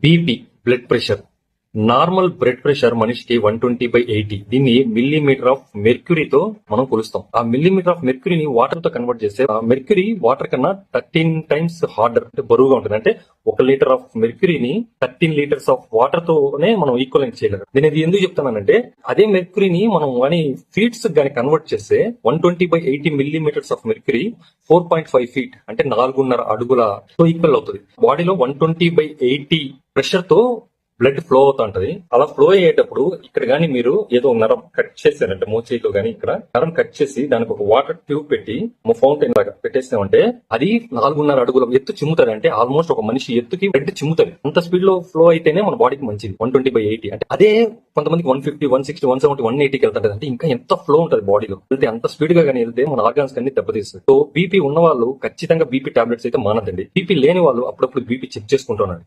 BP blood pressure. Normal blood pressure మనిషికి 120/80. దీన్ని millimetre of మెర్క్యూరీతో మనం కొలుస్తాం. ఆ మిల్లీమీటర్ ఆఫ్ మెర్క్యూరీని వాటర్ తో కన్వర్ట్ చేస్తే ఆ మెర్క్యూరీ వాటర్ కన్నా 13 టైమ్స్ హార్డర్, అంటే బరువుగా ఉంటుంది. అంటే 1 లీటర్ ఆఫ్ మెర్క్యూరీని 13 లీటర్స్ ఆఫ్ వాటర్ తోనే మనం ఈక్వలెంట్ చేయలేరు. నేను ఇది ఎందుకు చెప్తానంటే, అదే మెర్క్యూరీని మనం కానీ ఫీట్స్ గానీ కన్వర్ట్ చేస్తే 120/80 మిల్లీమీటర్స్ ఆఫ్ మెర్క్యూరీ 4.5 feet, అంటే 4.5 అడుగులతో ఈక్వల్ అవుతుంది. బాడీలో 120/80 ప్రెషర్ తో బ్లడ్ ఫ్లో అవుతా ఉంటది. అలా ఫ్లో అయ్యేటప్పుడు ఇక్కడ గానీ మీరు ఏదో నరం కట్ చేశారంటే మోచేయిలో గానీ ఇక్కడ నరం కట్ చేసి దానికి ఒక వాటర్ ట్యూబ్ పెట్టి ఫౌంటైన్ లాగా పెట్టేస్తామంటే అది 4.5 అడుగుల ఎత్తు చిమ్ముతుంది. అంటే ఆల్మోస్ట్ ఒక మనిషి ఎత్తుకి బ్లడ్ చిమ్ముతుంది. అంత స్పీడ్ లో ఫ్లో అయితేనే మన బాడీకి మంచిది 120/80. అంటే అదే కొంతమందికి 150, 160, 170, 180కి వెళ్తారు. అంటే ఇంకా ఎంత ఫ్లో ఉంటుంది బాడీలో. వెళ్తే అంత స్పీడ్ గా కానీ వెళ్తే మన ఆర్గాన్స్ అన్ని దెబ్బతీస్తుంది. సో బీపీ ఉన్న వాళ్ళు ఖచ్చితంగా బీపీ టాబ్లెట్స్ అయితే మానదండి. బీపీ లేని వాళ్ళు అప్పుడప్పుడు బీపీ చెక్ చేసుకుంటున్నారు.